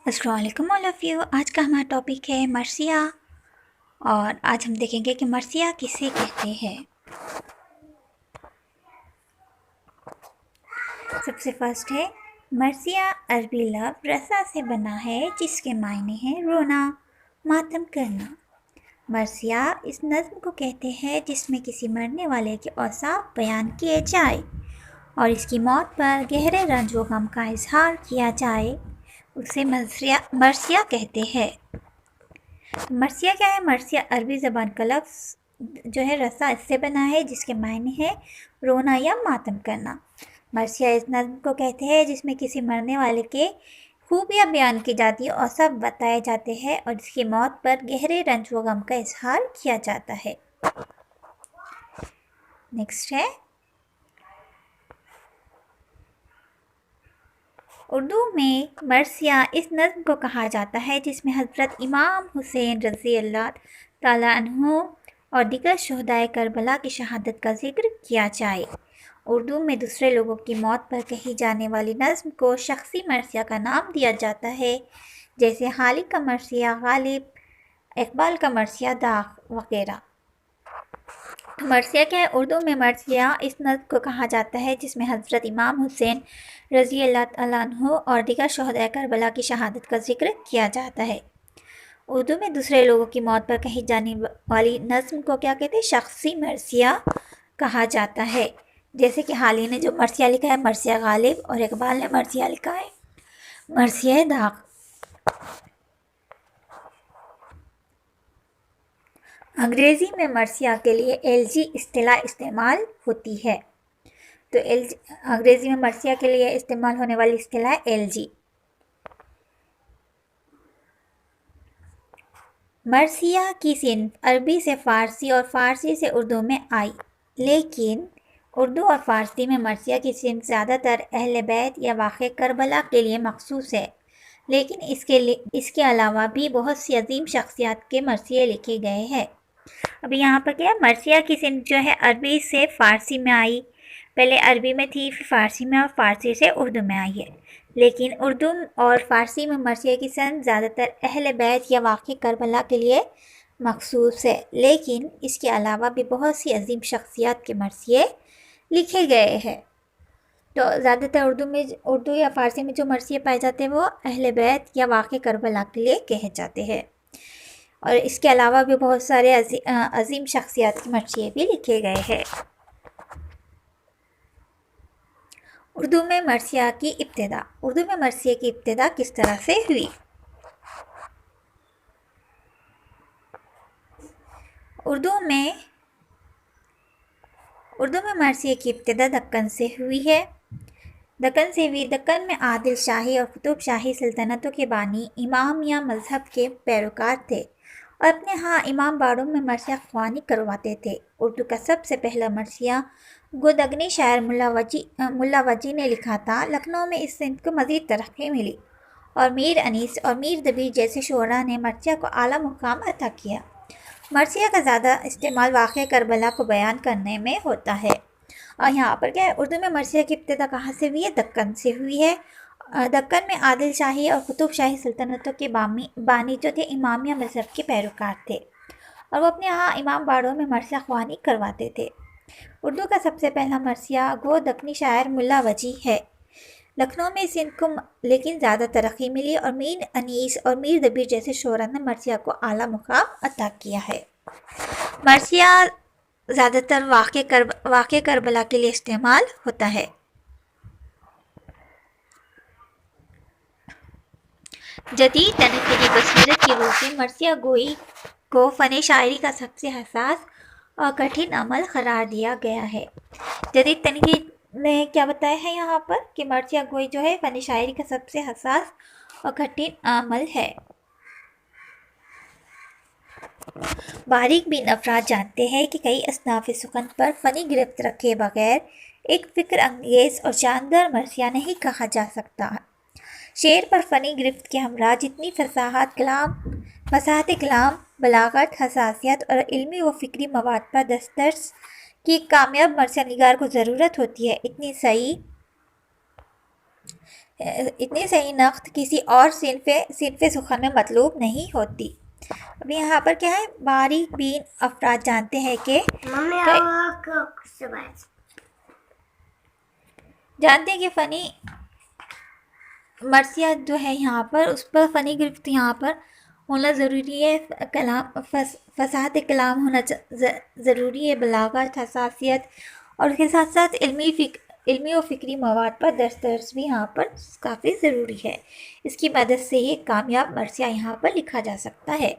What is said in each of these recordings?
السلام علیکم all of you. آج کا ہمارا ٹاپک ہے مرثیہ، اور آج ہم دیکھیں گے کہ مرثیہ کسے کہتے ہیں۔ سب سے فرسٹ ہے مرثیہ عربی لفظ رثہ سے بنا ہے جس کے معنی ہیں رونا، ماتم کرنا۔ مرثیہ اس نظم کو کہتے ہیں جس میں کسی مرنے والے کے اوصاف بیان کیے جائے اور اس کی موت پر گہرے رنج و غم کا اظہار کیا جائے، اسے مرثیہ کہتے ہیں۔ مرثیہ کیا ہے؟ مرثیہ عربی زبان کا لفظ جو ہے رثہ اس سے بنا ہے جس کے معنی ہے رونا یا ماتم کرنا۔ مرثیہ اس نظم کو کہتے ہیں جس میں کسی مرنے والے کے خوبیاں بیان کی جاتی ہیں اور سب بتائے جاتے ہیں اور اس کی موت پر گہرے رنج و غم کا اظہار کیا جاتا ہے۔ نیکسٹ ہے اردو میں مرثیہ اس نظم کو کہا جاتا ہے جس میں حضرت امام حسین رضی اللہ تعالیٰ عنہ اور دیگر شہدائے کربلا کی شہادت کا ذکر کیا جائے۔ اردو میں دوسرے لوگوں کی موت پر کہی جانے والی نظم کو شخصی مرثیہ کا نام دیا جاتا ہے، جیسے خالق کا مرثیہ غالب، اقبال کا مرثیہ داغ وغیرہ۔ مرثیہ کیا ہے؟ اردو میں مرثیہ اس نظم کو کہا جاتا ہے جس میں حضرت امام حسین رضی اللہ تعالیٰ عنہ اور دیگر شہدائے کربلا کی شہادت کا ذکر کیا جاتا ہے۔ اردو میں دوسرے لوگوں کی موت پر کہی جانے والی نظم کو کیا کہتے ہیں؟ شخصی مرثیہ کہا جاتا ہے، جیسے کہ حالی نے جو مرثیہ لکھا ہے مرثیہ غالب، اور اقبال نے مرثیہ لکھا ہے مرثیہ داغ۔ انگریزی میں مرثیہ کے لیے ایلجی اصطلاح استعمال ہوتی ہے، تو انگریزی میں مرثیہ کے لیے استعمال ہونے والی اصطلاح ایلجی۔ مرثیہ کی صنف عربی سے فارسی اور فارسی سے اردو میں آئی، لیکن اردو اور فارسی میں مرثیہ کی صنف زیادہ تر اہل بیت یا واقعہ کربلا کے لیے مخصوص ہے، لیکن اس کے علاوہ بھی بہت سی عظیم شخصیات کے مرثیے لکھے گئے ہیں۔ ابھی یہاں پر کیا ہے؟ مرثیہ کی صنف جو ہے عربی سے فارسی میں آئی، پہلے عربی میں تھی پھر فارسی میں، اور فارسی سے اردو میں آئی ہے، لیکن اردو اور فارسی میں مرثیہ کی صنف زیادہ تر اہل بیت یا واقعہ کربلا کے لیے مخصوص ہے، لیکن اس کے علاوہ بھی بہت سی عظیم شخصیات کے مرثیے لکھے گئے ہیں۔ تو زیادہ تر اردو یا فارسی میں جو مرثیے پائے جاتے ہیں وہ اہل بیت یا واقعہ کربلا کے لیے کہے جاتے ہیں، اور اس کے علاوہ بھی بہت سارے عظیم شخصیات کے مرثیے بھی لکھے گئے ہیں۔ اردو میں مرثیہ کی ابتدا۔ اردو میں مرثیے کی ابتدا کس طرح سے ہوئی؟ اردو میں مرثیے کی ابتدا دکن سے ہوئی ہے۔ دکن میں عادل شاہی اور قطب شاہی سلطنتوں کے بانی امامیہ مذہب کے پیروکار تھے اور اپنے ہاں امام باڑوں میں مرثیہ خوانی کرواتے تھے۔ اردو کا سب سے پہلا مرثیہ گودگنی شاعر ملا وجی نے لکھا تھا۔ لکھنؤ میں اس صنف کو مزید ترقی ملی اور میر انیس اور میر دبیر جیسے شعراء نے مرثیہ کو اعلیٰ مقام عطا کیا۔ مرثیہ کا زیادہ استعمال واقعہ کربلا کو بیان کرنے میں ہوتا ہے، اور یہاں پر کیا ہے؟ اردو میں مرثیہ کی ابتدا کہاں سے ہوئی ہے؟ دکن سے ہوئی ہے۔ دکن میں عادل شاہی اور قطب شاہی سلطنتوں کے بانی جو تھے امامیہ مذہب کے پیروکار تھے، اور وہ اپنے ہاں امام باڑوں میں مرثیہ خوانی کرواتے تھے۔ اردو کا سب سے پہلا مرثیہ گودگنی شاعر ملا وجی ہے۔ لکھنؤ میں اس صنف کو لیکن زیادہ ترقی ملی اور میر انیس اور میر دبیر جیسے شعراء نے مرثیہ کو اعلیٰ مقام عطا کیا ہے۔ مرثیہ زیادہ تر واقعہ کربلا کے لیے استعمال ہوتا ہے۔ جدید تنقیدی بصیرت کی روح سے مرثیہ گوئی کو فن شاعری کا سب سے حساس اور کٹھن عمل قرار دیا گیا ہے۔ جدید تنقید نے کیا بتایا ہے یہاں پر کہ مرثیہ گوئی جو ہے فن شاعری کا سب سے حساس اور کٹھن عمل ہے۔ باریک بین افراد جانتے ہیں کہ کئی اصناف سخن پر فنی گرفت رکھے بغیر ایک فکر انگیز اور شاندار مرثیہ نہیں کہا جا سکتا۔ شعر پر فنی گرفت کے ہمراہ جتنی فصاحت کلام، بلاغت، حساسیت اور علمی و فکری مواد پر دسترس کی کامیاب مرثیہ نگار کو ضرورت ہوتی ہے، اتنی صحیح نقد کسی اور صنف سخن میں مطلوب نہیں ہوتی۔ اب یہاں پر کیا ہے، باریک بین افراد جانتے ہیں کہ فنی مرثیہ جو ہے یہاں پر اس پر فنی گرفت یہاں پر ہونا ضروری ہے، فصاحت کلام ہونا ضروری ہے، بلاغت، حساسیت، اور اس کے ساتھ ساتھ علمی و فکری مواد پر درس بھی یہاں پر کافی ضروری ہے۔ اس کی مدد سے ہی کامیاب مرثیہ یہاں پر لکھا جا سکتا ہے۔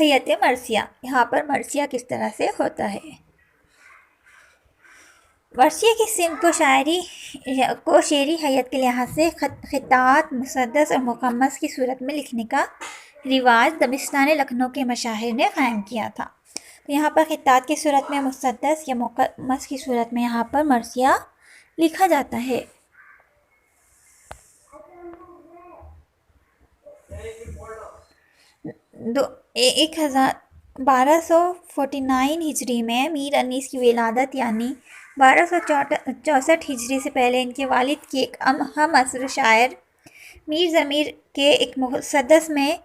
حیت مرثیہ، یہاں پر مرثیہ کس طرح سے ہوتا ہے۔ مرثیہ کی صنف کو شعری حیت کے لحاظ سے خطات مسدس اور مقمص کی صورت میں لکھنے کا رواج دبستان لکھنؤ کے مشاہیر نے قائم کیا تھا۔ تو یہاں پر خطات کی صورت میں، مسدس یا مقمص کی صورت میں یہاں پر مرثیہ لکھا جاتا ہے۔ ایک 1249 ہجری میں میر انیس کی ولادت یعنی 1264 ہجری سے پہلے ان کے والد کی ایک ہم عصر شاعر میر ضمیر کے ایک مسدس میں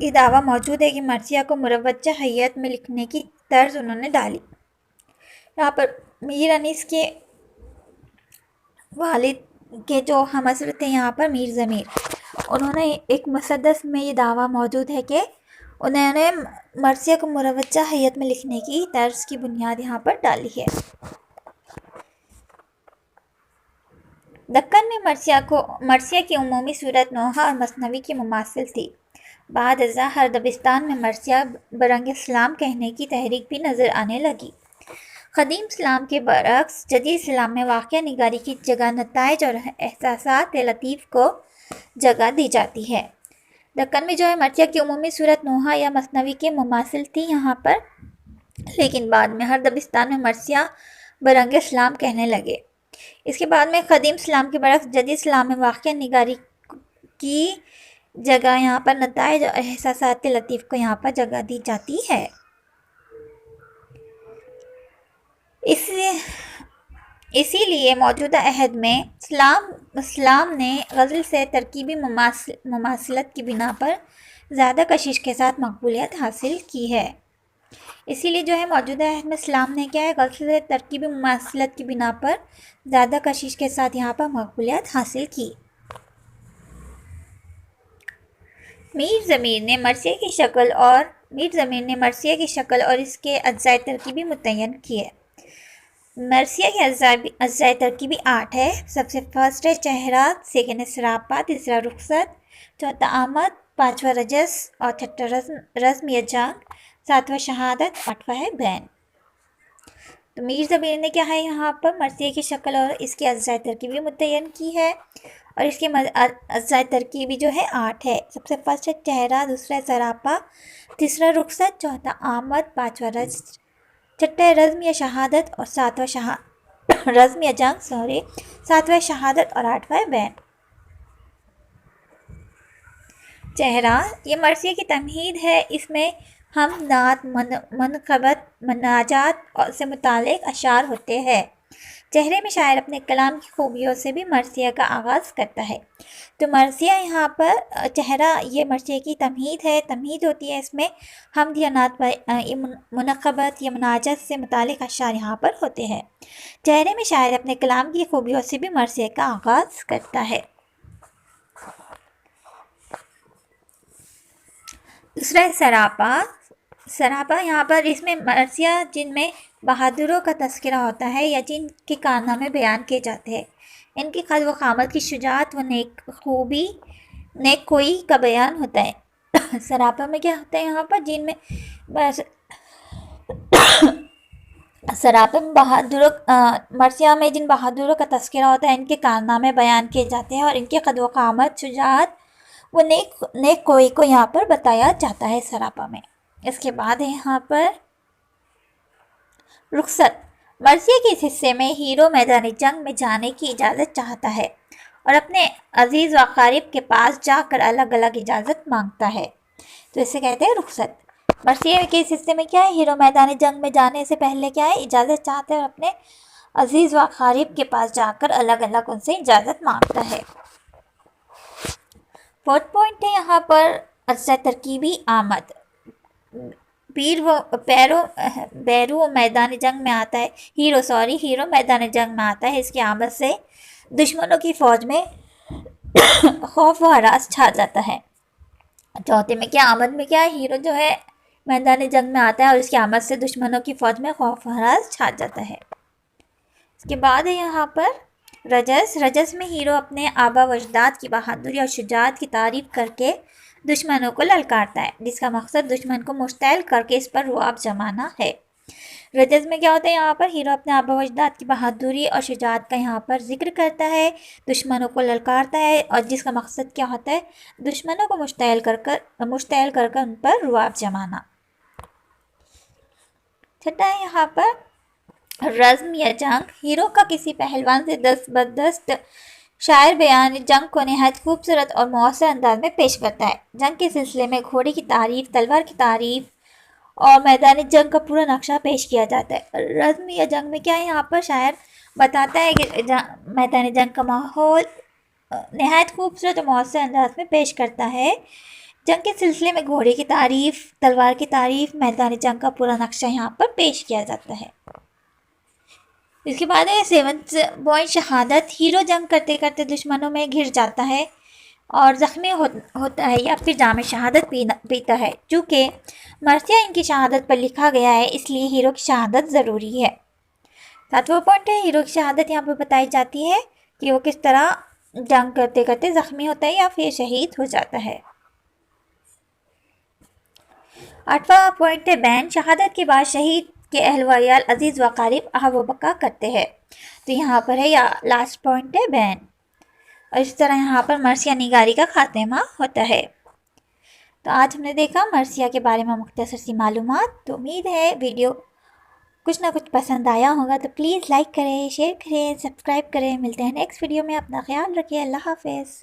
یہ دعویٰ موجود ہے کہ مرثیہ کو مروجہ حیت میں لکھنے کی طرز انہوں نے ڈالی۔ یہاں پر میر انیس کے والد کے جو ہم عصر تھے یہاں پر میر ضمیر، انہوں نے ایک مسدس میں یہ دعویٰ موجود ہے کہ انہوں نے مرثیہ کو مروجہ حیت میں لکھنے کی طرز کی بنیاد یہاں پر ڈالی ہے۔ دکن میں مرثیہ کی عمومی صورت نوحہ اور مثنوی کی مماثل تھی۔ بعد ازاں ہر دبستان میں مرثیہ برنگ اسلام کہنے کی تحریک بھی نظر آنے لگی۔ قدیم اسلام کے برعکس جدید اسلام میں واقعہ نگاری کی جگہ نتائج اور احساسات لطیف کو جگہ دی جاتی ہے۔ دکن میں جو ہے مرثیہ کی عمومی صورت نوحہ یا مثنوی کے مماثل تھی یہاں پر، لیکن بعد میں ہر دبستان میں مرثیہ برنگ اسلام کہنے لگے۔ اس کے بعد میں قدیم اسلام کے برعکس جدید اسلام میں واقعہ نگاری کی جگہ یہاں پر نتائج اور احساسات لطیف کو یہاں پر جگہ دی جاتی ہے۔ اسی لیے موجودہ عہد میں اسلام نے غزل سے ترکیبی مماثلت کی بنا پر زیادہ کشش کے ساتھ مقبولیت حاصل کی ہے۔ اسی لیے جو ہے موجودہ عہد میں اسلام نے کیا ہے، غزل سے ترکیبی مماثلت کی بنا پر زیادہ کشش کے ساتھ یہاں پر مقبولیت حاصل کی۔ میر ضمیر نے مرثیہ کی شکل اور اس کے اجزاء ترکیبی متعین کیے۔ مرثیہ کے اجزاء ترکیبی 8 ہے۔ سب سے فرسٹ ہے چہرہ، سیکنڈ ہے سراپا، تیسرا رخصت، چوتھا آمد، پانچواں رجس اور چھٹا رزم یا جنگ، ساتواں شہادت، آٹھواں ہے بین۔ تو میر ضمیر نے کیا ہے یہاں پر مرثیہ کی شکل اور اس کے اجزاء ترکیبی متعین کی ہے، اور اس کے اجزاء ترکیبی جو ہے 8 ہے۔ سب سے فرسٹ ہے چہرہ، دوسرا ہے سراپا، تیسرا رخصت، چوتھا آمد، پانچواں چھٹا رزم یا شہادت اور ساتواں رزم یا جنگ، ساتواں شہادت اور آٹھواں بین۔ چہرہ یہ مرثیہ کی تمہید ہے، اس میں حمد، نعت، منقبت، مناجات سے متعلق اشعار ہوتے ہیں۔ چہرے میں شاعر اپنے کلام کی خوبیوں سے بھی مرثیہ کا آغاز کرتا ہے۔ تو مرثیہ یہاں پر چہرہ یہ مرثیہ کی تمہید ہے، تمہید ہوتی ہے، اس میں حمد یا نعت، منقبت یا مناجات سے متعلق اشعار یہاں پر ہوتے ہیں۔ چہرے میں شاعر اپنے کلام کی خوبیوں سے بھی مرثیہ کا آغاز کرتا ہے۔ دوسرا ہے سراپا یہاں پر اس میں مرثیہ جن میں بہادروں کا تذکرہ ہوتا ہے یا جن کے کارنامے بیان کیے جاتے ہیں، ان کی قد و قامت کی شجاعت و نیک کوئی کا بیان ہوتا ہے۔ سراپا میں کیا ہوتا ہے یہاں پر، جن میں سراپا میں مرثیہ میں جن بہادروں کا تذکرہ ہوتا ہے، ان کے کارنامے بیان کیے جاتے ہیں اور ان کی قد و قامت، شجاعت وہ نیک کوئی کو یہاں پر بتایا جاتا ہے سراپا میں۔ اس کے بعد ہے یہاں پر رخصت۔ مرثیہ کے اس حصے میں ہیرو میدان جنگ میں جانے کی اجازت چاہتا ہے اور اپنے عزیز و اقارب کے پاس جا کر الگ الگ اجازت مانگتا ہے، تو اسے کہتے ہیں رخصت۔ مرثیہ کے اس حصے میں کیا ہے، ہیرو میدان جنگ میں جانے سے پہلے کیا ہے، اجازت چاہتے ہیں اور اپنے عزیز و اقارب کے پاس جا کر الگ الگ ان سے اجازت مانگتا ہے۔ 4 پوائنٹ ہے یہاں پر اجزا ترکیبی آمد۔ بیرو میدان جنگ میں آتا ہے، ہیرو میدان جنگ میں آتا ہے، اس کی آمد سے دشمنوں کی فوج میں خوف و ہراس چھا جاتا ہے۔ چوتھے میں کیا آمد میں کیا ہے، ہیرو جو ہے میدان جنگ میں آتا ہے اور اس کی آمد سے دشمنوں کی فوج میں خوف و ہراس چھا جاتا ہے۔ اس کے بعد ہے یہاں پر رجس میں ہیرو اپنے آبا و اجداد کی بہادری اور شجاعت کی تعریف کر کے دشمنوں کو للکارتا ہے، جس کا مقصد دشمن کو مشتعل کر کے اس پر رعب جمانا ہے۔ رجز میں کیا ہوتا ہے، یہاں پر ہیرو اپنے آبا و اجداد کی بہادری اور شجاعت کا یہاں پر ذکر کرتا ہے، دشمنوں کو للکارتا ہے، اور جس کا مقصد کیا ہوتا ہے، دشمنوں کو مشتعل کر کر ان پر رعب جمانا۔ چھٹا ہے یہاں پر رزم یا جنگ۔ ہیرو کا کسی پہلوان سے دست بدست شاعر بیان جنگ کو نہایت خوبصورت اور مؤثر انداز میں پیش کرتا ہے۔ جنگ کے سلسلے میں گھوڑے کی تعریف، تلوار کی تعریف اور میدان جنگ کا پورا نقشہ پیش کیا جاتا ہے۔ رزم یا جنگ میں کیا ہے، یہاں پر شاعر بتاتا ہے کہ میدان جنگ کا ماحول نہایت خوبصورت اور مؤثر انداز میں پیش کرتا ہے۔ جنگ کے سلسلے میں گھوڑے کی تعریف، تلوار کی تعریف، میدان جنگ کا پورا نقشہ یہاں پر پیش کیا جاتا ہے۔ اس کے بعد ہے 7 پوائنٹ شہادت۔ ہیرو جنگ کرتے کرتے دشمنوں میں گھر جاتا ہے اور زخمی ہوتا ہے یا پھر جام شہادت پیتا ہے۔ چونکہ مرثیہ ان کی شہادت پر لکھا گیا ہے، اس لیے ہیرو کی شہادت ضروری ہے۔ 7واں پوائنٹ ہے ہیرو کی شہادت۔ یہاں پر بتائی جاتی ہے کہ وہ کس طرح جنگ کرتے کرتے زخمی ہوتا ہے یا پھر شہید ہو جاتا ہے۔ 8واں پوائنٹ ہے بین۔ شہادت کے بعد شہید کے اہل و عیال عزیز و اقارب آہ و بکا کرتے ہیں، تو یہاں پر ہے یا لاسٹ پوائنٹ ہے بین، اور اس طرح یہاں پر مرثیہ نگاری کا خاتمہ ہوتا ہے۔ تو آج ہم نے دیکھا مرثیہ کے بارے میں مختصر سی معلومات۔ تو امید ہے ویڈیو کچھ نہ کچھ پسند آیا ہوگا، تو پلیز لائک کریں، شیئر کریں، سبسکرائب کریں۔ ملتے ہیں نیکسٹ ویڈیو میں، اپنا خیال رکھیں، اللہ حافظ۔